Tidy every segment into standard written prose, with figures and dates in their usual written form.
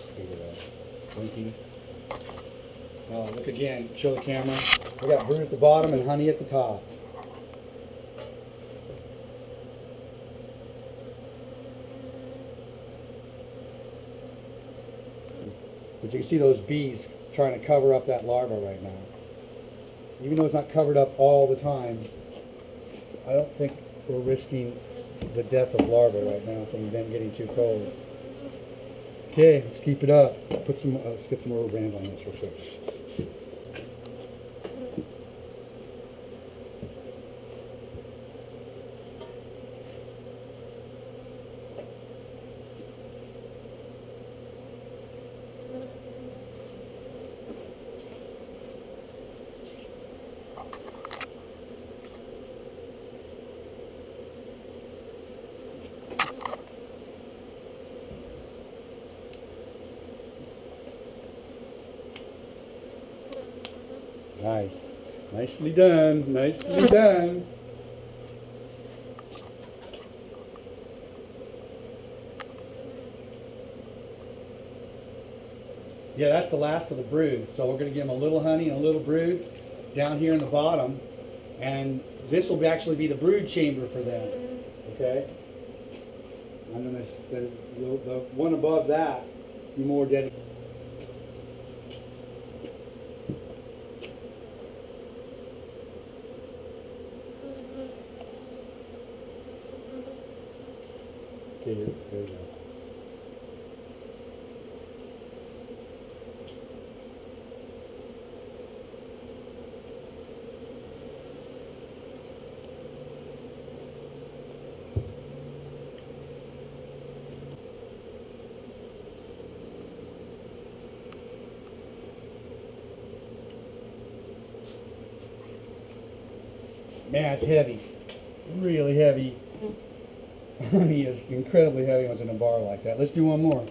Speed it up. Blinking. Now look again. Show the camera. We got brood at the bottom and honey at the top. But you can see those bees trying to cover up that larva right now. Even though it's not covered up all the time, I don't think we're risking the death of larvae right now from them getting too cold. Okay, let's keep it up. Let's get some rubber band on this real quick. Nice. Nicely done. Nicely done. Yeah, that's the last of the brood. So we're going to give them a little honey and a little brood down here in the bottom. And this will actually be the brood chamber for them. Okay? I'm going to, the one above that, be more dedicated. Okay, there we go. Man, it's heavy. Really heavy. Honey is incredibly heavy when it's in a bar like that. Let's do one more.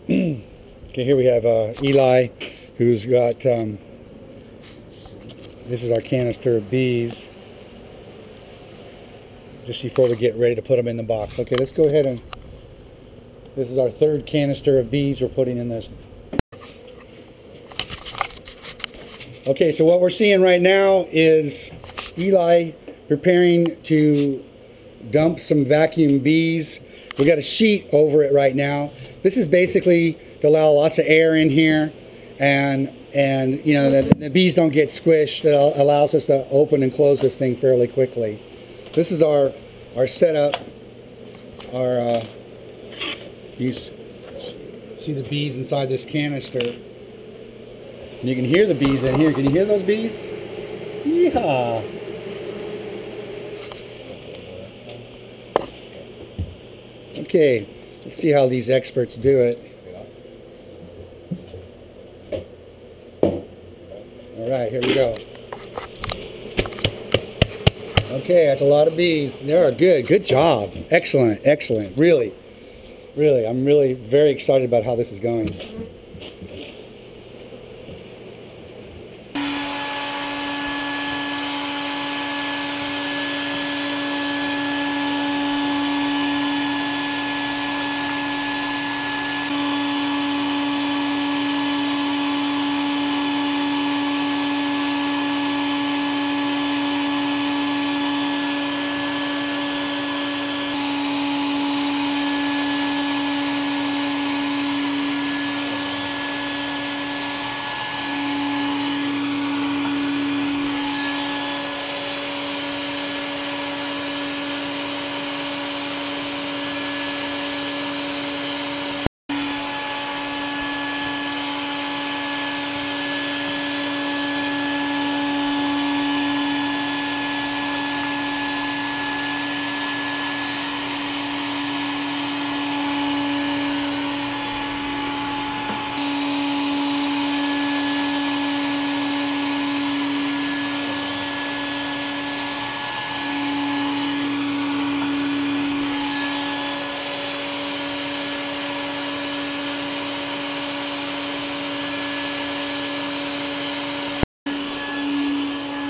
Okay, here we have Eli, who's got, this is our canister of bees. Just before we get ready to put them in the box. Okay, let's go ahead and, this is our third canister of bees we're putting in this. Okay, so what we're seeing right now is Eli preparing to dump some vacuum bees. We got a sheet over it right now. This is basically to allow lots of air in here, and you know the bees don't get squished. It allows us to open and close this thing fairly quickly. This is our setup. You see the bees inside this canister. And you can hear the bees in here. Can you hear those bees? Yeehaw! Okay, let's see how these experts do it. All right, here we go. Okay, that's a lot of bees. They are good. Good job. Excellent, excellent. Really, really, I'm really very excited about how this is going.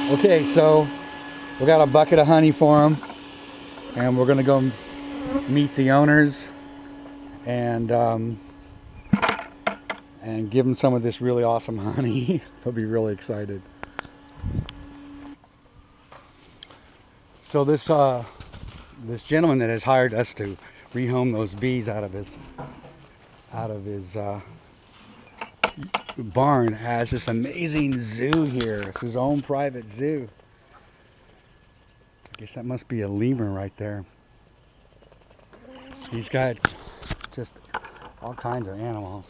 Okay, so we got a bucket of honey for them, and we're gonna go meet the owners and and give them some of this really awesome honey. They'll be really excited. So this gentleman that has hired us to rehome those bees out of his barn has this amazing zoo here. It's his own private zoo. I guess that must be a lemur right there. He's got just all kinds of animals.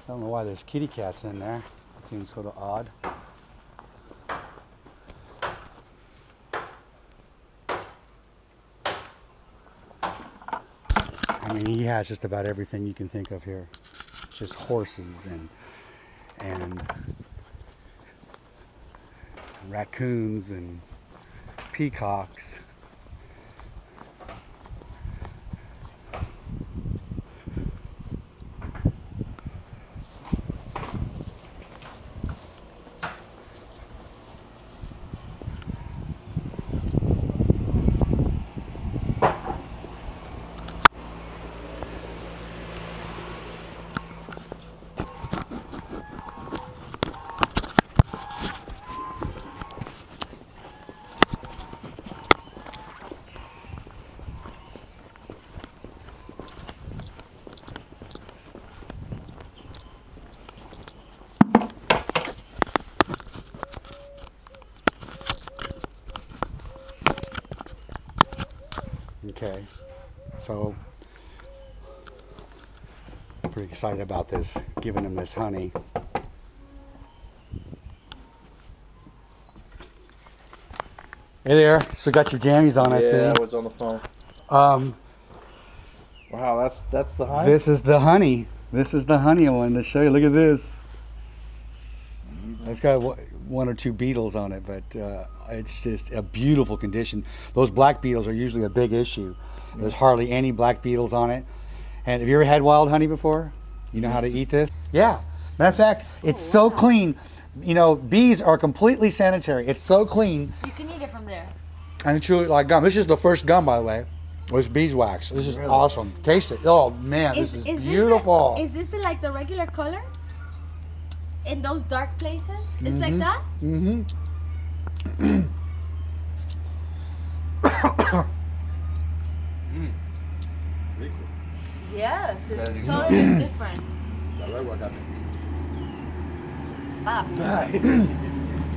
I don't know why there's kitty cats in there. It seems sort of odd. I mean, he has just about everything you can think of here. Just horses and raccoons and peacocks. Okay, so I'm pretty excited about this, giving him this honey. Hey there, so got your jammies on, I see. Yeah, I was on the phone. Wow, that's the hive? This is the honey. This is the honey I wanted to show you. Look at this. It's got one or two beetles on it, but it's just a beautiful condition. Those black beetles are usually a big issue. There's hardly any black beetles on it. And have you ever had wild honey before? You know how to eat this? Yeah. Matter of fact, it's so clean. You know, bees are completely sanitary. It's so clean. You can eat it from there. And it's really like gum. This is the first gum, by the way. It's beeswax. This is awesome. Taste it. Oh man, this is beautiful. Is this like the regular color? In those dark places? It's like that? Mm-hmm. Yes, it's totally different.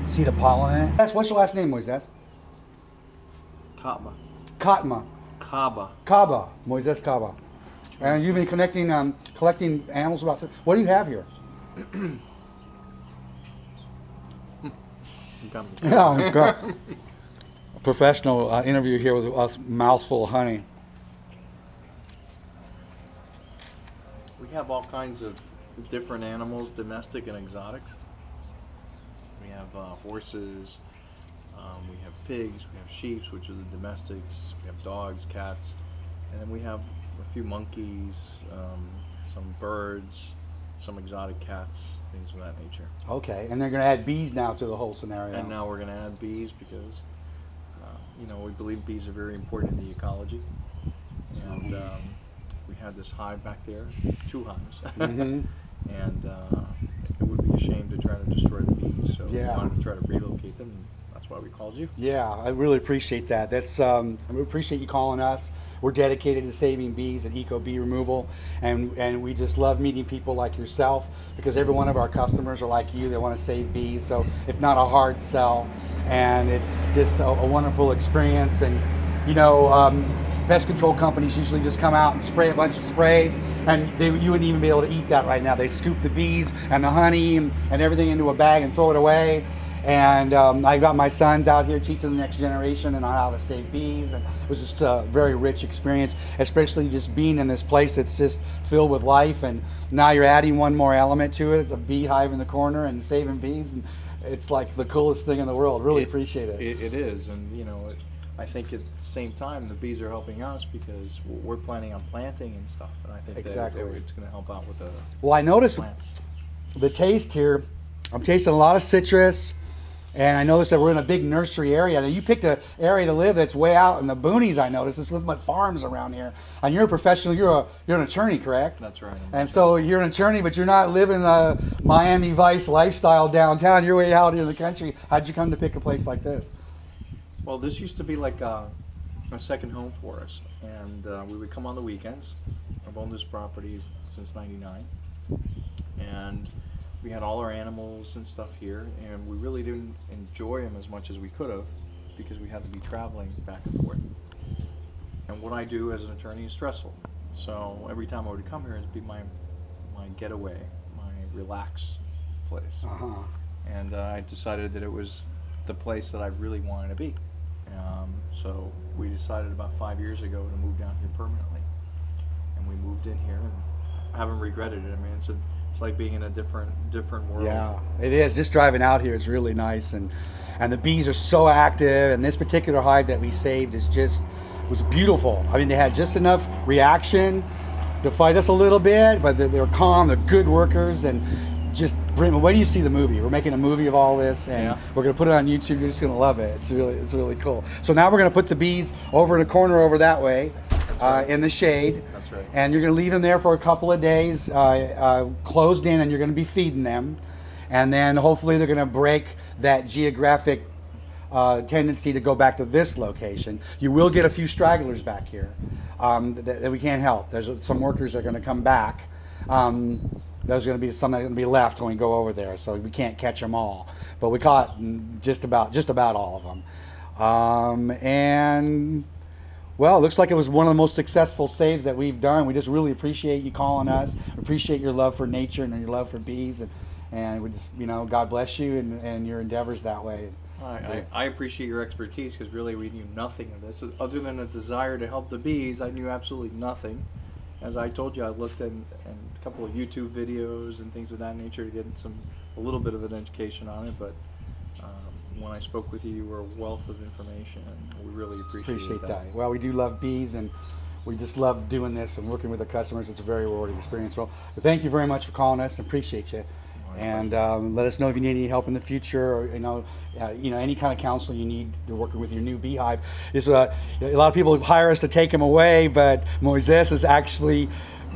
See the pollen in it? What's your last name, Moises? Kaba. Katma. Kaba. Kaba. Moises Kaba. And you've been collecting animals about... What do you have here? Oh, God. A professional interview here with a mouthful of honey. We have all kinds of different animals, domestic and exotics. We have horses, we have pigs, we have sheep, which are the domestics, we have dogs, cats, and then we have a few monkeys, some birds, some exotic cats, things of that nature. Okay, and they're going to add bees now to the whole scenario. And now we're going to add bees because, you know, we believe bees are very important in the ecology. And we had this hive back there, 2 hives. And it would be a shame to try to destroy the bees, so we wanted to try to relocate them. And that's why we called you. Yeah, I really appreciate that. That's I really appreciate you calling us. We're dedicated to saving bees and eco bee removal, and we just love meeting people like yourself, because every one of our customers are like you. They want to save bees, so it's not a hard sell, and it's just a wonderful experience. And you know, pest control companies usually just come out and spray a bunch of sprays, and you wouldn't even be able to eat that right now. They scoop the bees and the honey and everything into a bag and throw it away. And I got my sons out here teaching the next generation and how to save bees, and it was just a very rich experience, especially just being in this place that's just filled with life. And now you're adding one more element to it, the beehive in the corner and saving bees, and it's like the coolest thing in the world. Really appreciate it. It is, and you know, I think at the same time the bees are helping us because we're planning on planting and stuff, and I think that it's going to help out with the Well, I noticed plants. The taste here, I'm tasting a lot of citrus, And I noticed that we're in a big nursery area. Now, you picked an area to live that's way out in the boonies, I noticed. There's nothing but farms around here. And you're a professional, you're an attorney, correct? That's right. And so you're an attorney, but you're not living the Miami Vice lifestyle downtown. You're way out here in the country. How'd you come to pick a place like this? Well, this used to be like a second home for us. And we would come on the weekends. I've owned this property since '99. And we had all our animals and stuff here, and we really didn't enjoy them as much as we could have because we had to be traveling back and forth. And what I do as an attorney is stressful. So every time I would come here, it'd be my getaway, my relax place. And I decided that it was the place that I really wanted to be. So we decided about 5 years ago to move down here permanently. And we moved in here, and I haven't regretted it. I mean, it's like being in a different world. Yeah, it is. Just driving out here is really nice, and the bees are so active. And this particular hive that we saved was beautiful. I mean, they had just enough reaction to fight us a little bit, but they're calm. They're good workers, and just bring. When do you see the movie? We're making a movie of all this, and we're gonna put it on YouTube. You're just gonna love it. It's really cool. So now we're gonna put the bees over in a corner over that way. In the shade. That's right. And you're going to leave them there for a couple of days, closed in, and you're going to be feeding them. And then hopefully they're going to break that geographic tendency to go back to this location. You will get a few stragglers back here that we can't help. There's some workers that are going to come back. There's going to be some that are going to be left when we go over there, so we can't catch them all. But we caught just about all of them. And well, it looks like it was one of the most successful saves that we've done. We just really appreciate you calling us. Appreciate your love for nature and your love for bees, and we just, God bless you and your endeavors that way. I appreciate your expertise, because really we knew nothing of this other than a desire to help the bees. I knew absolutely nothing. As I told you, I looked at a couple of YouTube videos and things of that nature to get a little bit of an education on it, but when I spoke with you, you were a wealth of information, and we really appreciate that. Well, we do love bees, and we just love doing this and working with the customers. It's a very rewarding experience. Well, thank you very much for calling us. Appreciate you. And let us know if you need any help in the future, or any kind of counsel you need to working with your new beehive. A lot of people hire us to take them away, but Moises is actually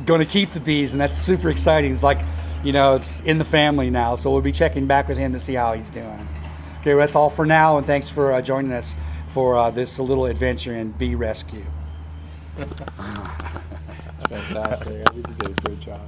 going to keep the bees, and that's super exciting. It's like, it's in the family now, so we'll be checking back with him to see how he's doing. Okay, well, that's all for now, and thanks for joining us for this little adventure in bee rescue. It's fantastic. I think you did a great job.